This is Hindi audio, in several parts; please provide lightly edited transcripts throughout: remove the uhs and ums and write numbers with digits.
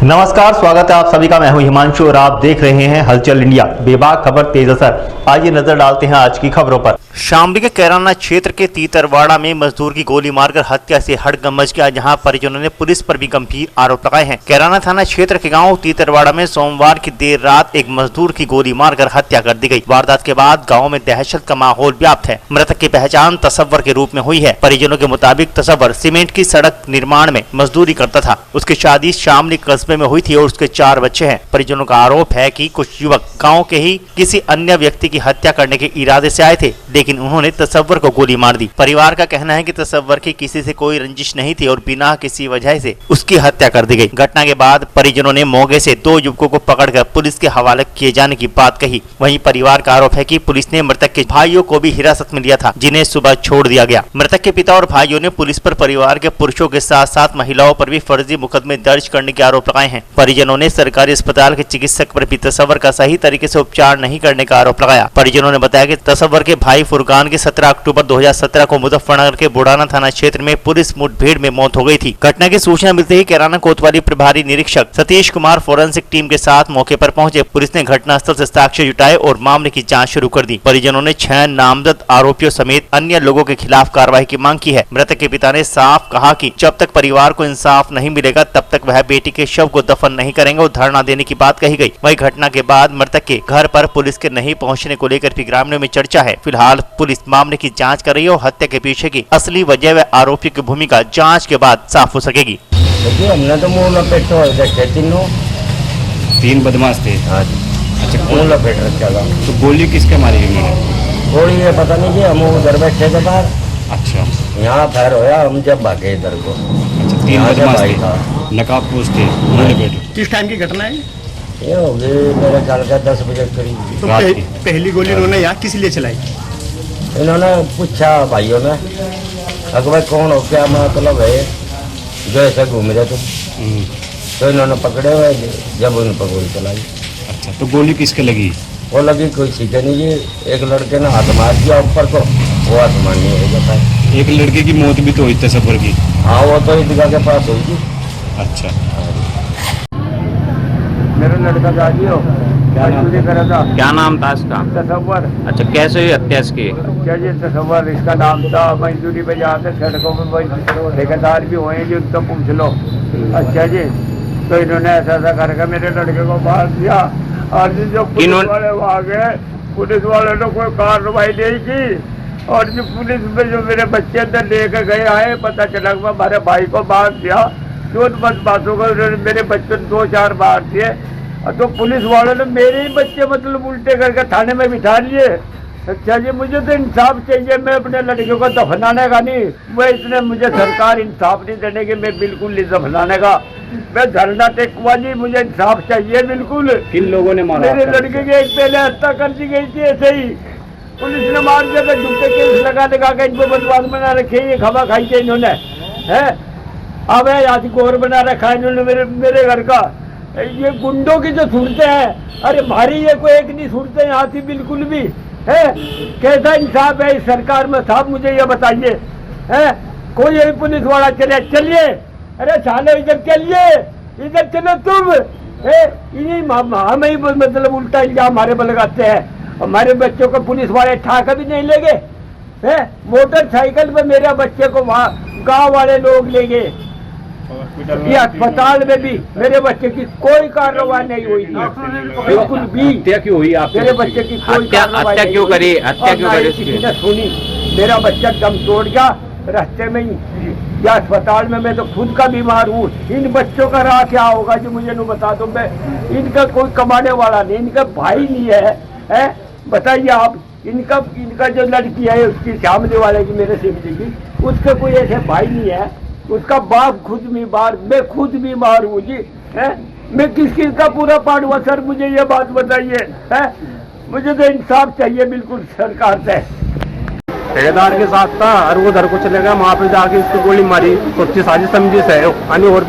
नमस्कार, स्वागत है आप सभी का। मैं हूं हिमांशु और आप देख रहे हैं हलचल इंडिया। बेबाक खबर तेज असर। आइए नजर डालते हैं आज की खबरों पर। शामली के कैराना क्षेत्र के तीतरवाड़ा में मजदूर की गोली मारकर हत्या से हड़कंप मच गया, जहां परिजनों ने पुलिस पर भी गंभीर आरोप लगाए हैं। कैराना थाना क्षेत्र के गांव तीतरवाड़ा में सोमवार की देर रात एक मजदूर की गोली मारकर हत्या कर दी गई। वारदात के बाद गाँव में दहशत का माहौल व्याप्त है। मृतक की पहचान तसव्वर के रूप में हुई है। परिजनों के मुताबिक तसव्वर सीमेंट की सड़क निर्माण में मजदूरी करता था। उसकी शादी शामली कस्बे में हुई थी और उसके 4 बच्चे हैं। परिजनों का आरोप है कि कुछ युवक गांव के ही किसी अन्य व्यक्ति की हत्या करने के इरादे से आए थे, लेकिन उन्होंने तसव्वर को गोली मार दी। परिवार का कहना है कि तसव्वर की किसी से कोई रंजिश नहीं थी और बिना किसी वजह से उसकी हत्या कर दी गई। घटना के बाद परिजनों ने मौके से 2 युवकों को पकड़कर पुलिस के हवाले किए जाने की बात कही। वहीं परिवार का आरोप है कि पुलिस ने मृतक के भाइयों को भी हिरासत में लिया था, जिन्हें सुबह छोड़ दिया गया। मृतक के पिता और भाइयों ने पुलिस पर परिवार के पुरुषों के साथ साथ महिलाओं पर भी फर्जी मुकदमे दर्ज करने के आरोप लगाए हैं। परिजनों ने सरकारी अस्पताल के चिकित्सक पर भी तसव्वर का सही तरीके से उपचार नहीं करने का आरोप लगाया। परिजनों ने बताया कि तसव्वर के भाई फुरकान की 17 अक्टूबर 2017 को मुजफ्फरनगर के बुढ़ाना थाना क्षेत्र में पुलिस मुठभेड़ में मौत हो गई थी। घटना की सूचना मिलते ही कैराना कोतवाली प्रभारी निरीक्षक सतीश कुमार फोरेंसिक टीम के साथ मौके पर पहुंचे। पुलिस ने घटनास्थल से साक्ष्य जुटाए और मामले की जांच शुरू कर दी। परिजनों ने 6 नामजद आरोपियों समेत अन्य लोगों के खिलाफ कार्रवाई की मांग की है। मृतक के पिता ने साफ कहा कि जब तक परिवार को इंसाफ नहीं मिलेगा तब तक वह बेटी के शव को दफन नहीं करेंगे और धरना देने की बात कही गई। वही घटना के बाद मृतक के घर पर पुलिस के नहीं पहुंचने को लेकर भी ग्रामीणों में चर्चा है। फिलहाल पुलिस मामले की जांच कर रही है और हत्या के पीछे की असली वजह व आरोपी की भूमिका जांच के बाद साफ हो सकेगी। देखिए, हमने तो मुंह लपेट देखे 3 बदमाश थे। हाँ जी। अच्छा, मुंह लपेट रखा था। तो गोली किसके मारी उन्होंने? गोली ये पता नहीं जी, हम उधर बैठे थे बाहर। अच्छा, यहाँ फायर होया, हम जब भागे इधर को। अच्छा, 3 बदमाश थे, नकाबपोश थे, उन्होंने बैठे। किस टाइम की घटना है ये? हो गई मेरे ख्याल का 10 बजे करीब। तो पहली गोली उन्होंने यहाँ किस लिए चलाई? इन्होंने पूछा भाइयों ने, अकबर कौन हो, क्या मतलब है, जो ऐसे घूम रहे तुम? तो इन्होंने पकड़े हुए, जब उन पर गोली चलाई। अच्छा, तो गोली किसके लगी? वो लगी कोई सीधे नहीं जी, एक लड़के ने हाथ मार दिया ऊपर को, वो आसमान नहीं हो जाता है। एक लड़के की मौत भी तो हुई तसव्वर की? हाँ, वो तो ईदगाह के पास हुई थी। अच्छा, मेरा लड़का दादी हो, क्या नाम था इसका? तसव्वर। अच्छा, कैसे हुई हत्या इसकी? क्या जी, तसव्वर इसका नाम था। मजदूरी पे जाते सड़कों में ठेकेदार भी हुए जी, उनको पूछ लो। अच्छा जी, तो इन्होंने ऐसा करके मेरे लड़के को मार दिया। और जो पुलिस वाले वहाँ गए, पुलिस वाले ने कोई कार्रवाई नहीं की। और जो पुलिस में जो मेरे बच्चे अंदर लेकर गए आए, पता चला हमारे भाई को मार दिया। 2 बदमाशों को मेरे बच्चे 2-4 मार दिए। तो पुलिस वालों ने मेरे ही बच्चे मतलब उल्टे करके थाने में बिठा लिए। अच्छा जी, मुझे तो इंसाफ चाहिए। मैं अपने लड़के को दफनाने का नहीं, मैं इसने मुझे सरकार इंसाफ नहीं देने की, मैं बिल्कुल नहीं दफनाने का। मैं धरना टेकुआ जी, मुझे इंसाफ चाहिए बिल्कुल। किन लोगों ने मारा? मेरे लड़के की एक पहले हत्या कर दी गई थी, ऐसे ही पुलिस ने मार दिया। झूठे केस लगा के इनको बदमाश बना रखे, ये खबा खाई थी इन्होंने है। अब आज गोर बना रखा इन्होंने मेरे घर का। ये गुंडों की जो सूरतें हैं, अरे भारी ये कोई एक नहीं सूरतें यहाँ थी बिल्कुल भी है। कैसा इंसाफ है इस सरकार में साहब, मुझे ये बताइए है। कोई यही पुलिस वाला चलिए, अरे साले इधर चलिए, इधर चलो तुम है। हम ही मतलब उल्टा इल्जाम हमारे पर लगाते हैं। हमारे बच्चों को पुलिस वाले ठाक भी नहीं ले गए है। मोटरसाइकिल पे मेरे बच्चे को वहाँ गाँव वाले लोग ले गए। ये अस्पताल में भी मेरे बच्चे की कोई कार्रवाई नहीं हुई थी बिल्कुल भी। हत्या क्यों हुई? आप मेरे बच्चे की कोई हत्या क्यों करी? हत्या क्यों करी? किसी ने सुनी? मेरा बच्चा दम तोड़ गया रास्ते में ही, या अस्पताल में। मैं तो खुद का बीमार हूँ। इन बच्चों का राह क्या होगा जी, मुझे नहीं बता दो। मैं इनका कोई कमाने वाला नहीं, इनका भाई नहीं है बताइए आप। इनका जो लड़की है उसकी सामने वाले की, मेरे सिंह जी की, उसका कोई ऐसे भाई नहीं है। उसका बाप खुद बीमार, मैं खुद बीमार हूँ जी है। मैं किस का पूरा पाड़ूंगा सर, मुझे ये बात बताइए है। मुझे तो इंसाफ चाहिए बिल्कुल सरकार से। ठेकेदार के साथ था और वो उधर को चले गया, वहाँ पे जाके उसको गोली मारी। तो अच्छी साजिश समझी से अन्य और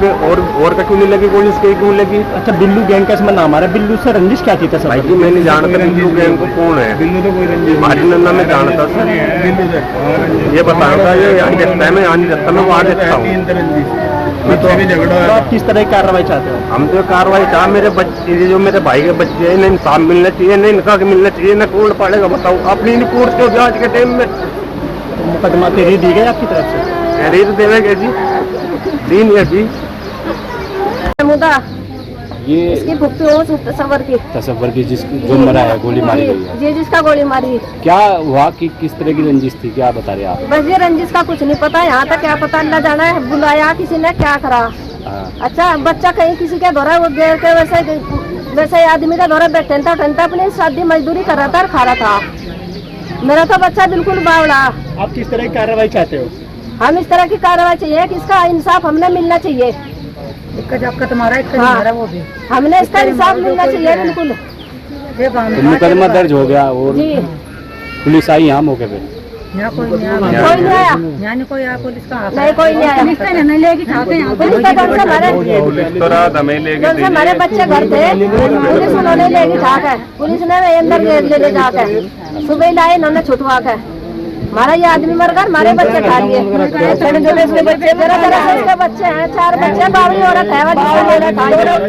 का क्यों नहीं लगी गोली, इसके क्यों लगी? अच्छा, बिल्लू गैंग का इसमें नाम आ रहा है। बिल्लू से रंजिश क्या थी सर? भाई जी, मैं नहीं जानता बिल्लू गैंग को कौन है। बिल्लू तो कोई रंजिश हमारी नन्ना में जानता सर, ये बताऊंगा। ये यहाँ देखता है, मैं यहाँ नहीं देखता, मैं वहाँ देखता हूँ। तो आप किस तरह की कार्रवाई चाहते हो? हम तो कार्रवाई चाह, मेरे बच्चे जो मेरे भाई के बच्चे हैं इन्हें इंसाफ मिलना चाहिए, इन्हें इनका मिलना चाहिए, इन्हें कोर्ट पड़ेगा बताओ अपनी नहीं कोर्ट के जांच के टाइम में तो मुकदमा तहरीर दी गई आपकी तरफ से? तहरीर देवेंगे जी, दीन है जी। ये इसकी भुगती हो तस्वर की जो मरा है, गोली मारी गई है जी, जिसका गोली मारी। क्या हुआ कि किस तरह की रंजिश थी, क्या बता रहे आप? बस ये रंजिश का कुछ नहीं पता, यहाँ तक क्या पता, अल्लाह जाना है, बुलाया किसी ने क्या करा। अच्छा बच्चा कहीं किसी के दौरा वो गिर के वैसे आदमी का दौरा बैठता अपनी शादी मजदूरी कर रहा था और खा रहा था। मेरा तो बच्चा बिल्कुल बावड़ा। आप किस तरह की कार्रवाई चाहते हो? हम इस तरह की कार्रवाई चाहिए कि इसका इंसाफ हमने मिलना चाहिए। हाँ, वो भी हमने इसका इंसाफ मिलना चाहिए बिल्कुल। तो मुकदमा दर्ज हो गया और जी पुलिस आई यहाँ मौके पे? कोई नहीं आया, नहीं कोई आया, पुलिस का नहीं कोई नहीं आया। पुलिस का घर से हमारे बच्चे घर थे, पुलिस उन्होंने लेगी ठाक है, पुलिस ने अंदर ले जाकर सुबह लाए इन्होंने छुटवा कर। हमारा ये आदमी मर गया, हमारे बच्चे खा लिए। इसके बच्चे इसके बच्चे हैं, 4 बच्चे, बावड़ी औरत है,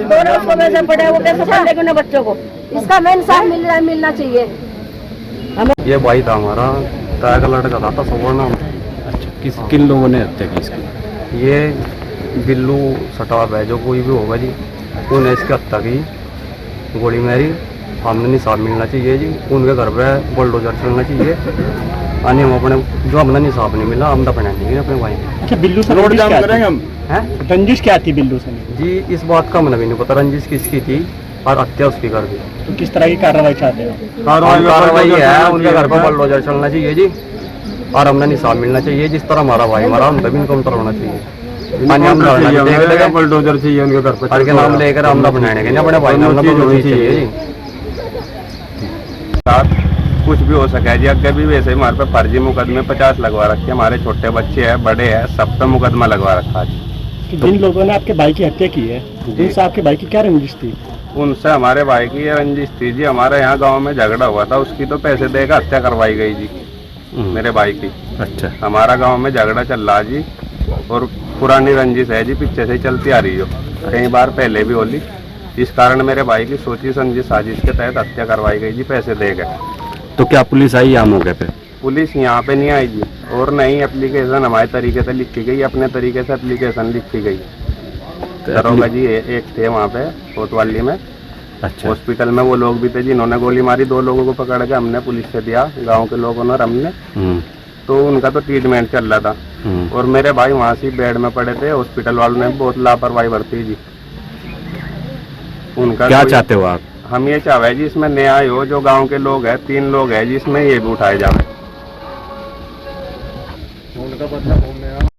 दोनों उसको में से पड़े, वो कैसे पढ़ने के बच्चों को। इसका मैं इंसाफ मिलना चाहिए। ये भाई था हमारा, ताया का लड़का था सुवर्ण। अच्छा, किन लोगों ने हत्या की इसकी? ये बिल्लू सटाप है जो कोई भी होगा जी, उन्हें इसकी हत्या की, गोली मारी। हमने निसाब मिलना चाहिए जी, उनके घर पे बुलडोजर चलना चाहिए। अन्य हम अपने जो हमने निसाब नहीं मिला हम दफना नहीं अपने भाई। अच्छा, बिल्लू से रोड जाम करेंगे हम हैं? रंजिश क्या थी बिल्लू से? जी इस बात का हमें भी नहीं पता रंजिश किसकी थी और हत्या उसकी कर दी। तो किस तरह की कार्रवाई चाहते हो? कार्रवाई है उनके घर पर बुलडोजर चलना चाहिए जी, और हमने निसाब मिलना चाहिए। जिस तरह हमारा भाई मरा हम तभी इनको अंतर होना चाहिए। बुलडोजर चाहिए उनके घर पर के नाम लेकर हम बनाने के अपने भाई नाम चाहिए जी। कुछ भी हो सके जी, अगर भी वैसे हमारे पे फर्जी मुकदमे 50 लगवा रखे, हमारे छोटे बच्चे हैं, बड़े हैं, सब पे मुकदमा लगवा रखा है। जिन लोगों ने आपके भाई की हत्या की है, उनसे आपके भाई की क्या रंजिश थी? उनसे हमारे भाई की ये रंजिश थी जी, हमारे यहाँ गांव में झगड़ा हुआ था, उसकी तो पैसे देकर हत्या करवाई गई जी मेरे भाई की। अच्छा, हमारा गाँव में झगड़ा चल रहा जी, और पुरानी रंजिश है जी, पीछे से चलती आ रही हो, कई बार पहले भी होली। इस कारण मेरे भाई की सोची समझी साजिश के तहत हत्या करवाई गई जी, पैसे देकर। तो क्या पुलिस आई यहाँ मौके पे? पुलिस यहाँ पे नहीं आई जी, और नहीं एप्लीकेशन हमारे तरीके से लिखी गई, अपने तरीके से एप्लीकेशन लिखी गई। दरोगा जी एक थे वहाँ पे कोतवाली में। अच्छा, हॉस्पिटल में वो लोग भी थे जिन्होंने गोली मारी, 2 लोगों को पकड़ के हमने पुलिस से दिया, गांव के लोगों ने और हमने। तो उनका तो ट्रीटमेंट चल रहा था, और मेरे भाई वहाँ से बेड में पड़े थे। हॉस्पिटल वालों ने बहुत लापरवाही बरती जी। उनका क्या चाहते हो आप? हम ये चाहे जी इसमें न्याय हो, जो गांव के लोग हैं, 3 लोग हैं जिसमें ये भी उठाए जाए।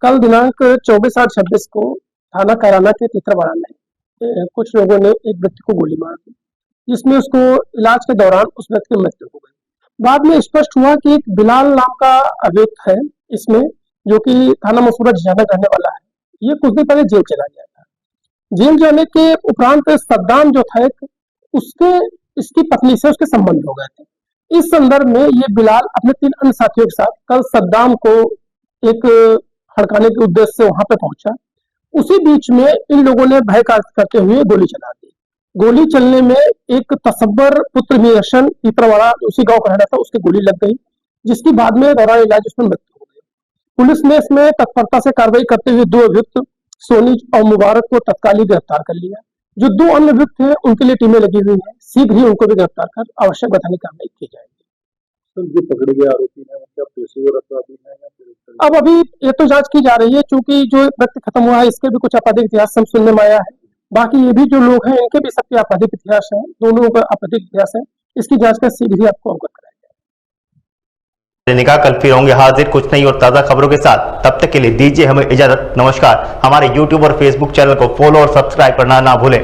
कल दिनांक 24/8/26 को थाना कैराना के तितरवाड़ा में कुछ लोगों ने एक व्यक्ति को गोली मार दी, जिसमें उसको इलाज के दौरान उस व्यक्ति की मृत्यु हो गई। बाद में स्पष्ट हुआ कि एक बिलाल नाम का अभियुक्त है इसमें, जो कि थाना मसूरा झिझाना रहने वाला है। ये कुछ दिन पहले जेल चला गया था। जेल जाने के उपरांत सद्दाम जो था उसके इसकी पत्नी से उसके संबंध हो गए थे। इस संदर्भ में ये बिलाल अपने 3 अन्य साथियों के साथ कल सद्दाम को एक हड़काने के उद्देश्य से वहां पे पहुंचा। उसी बीच में इन लोगों ने भय करते हुए गोली चला दी। गोली चलने में एक तसव्वर पुत्र मियशन तीतरवाड़ा उसी गांव का रहना था, उसकी गोली लग गई, जिसकी बाद में दौरान इलाज उसमें मृत्यु हो गई। पुलिस ने इसमें तत्परता से कार्रवाई करते हुए 2 अभियुक्त सोनी और मुबारक को तत्काल गिरफ्तार कर लिया। जो 2 अन्य अभियुक्त हैं उनके लिए टीमें लगी हुई हैं, शीघ्र ही उनको भी गिरफ्तार कर आवश्यक वैधानिक कार्रवाई की जाएगी। जो पकड़े गए आरोपी हैं क्या पेशेवर अपराधी हैं या फिर? अब अभी ये तो जांच की जा रही है, चूंकि जो व्यक्ति खत्म हुआ है इसके भी कुछ आपराधिक इतिहास हम सुनने में आया है। बाकी ये भी जो लोग हैं इनके भी सबके आपराधिक इतिहास है, दोनों का आपराधिक इतिहास है। इसकी जांच कर शीघ्र ही आपको अवगत कराया निकाह। कल फिर होंगे हाजिर कुछ नई और ताज़ा खबरों के साथ। तब तक के लिए दीजिए हमें इजाजत। नमस्कार। हमारे YouTube और Facebook चैनल को फॉलो और सब्सक्राइब करना ना भूलें।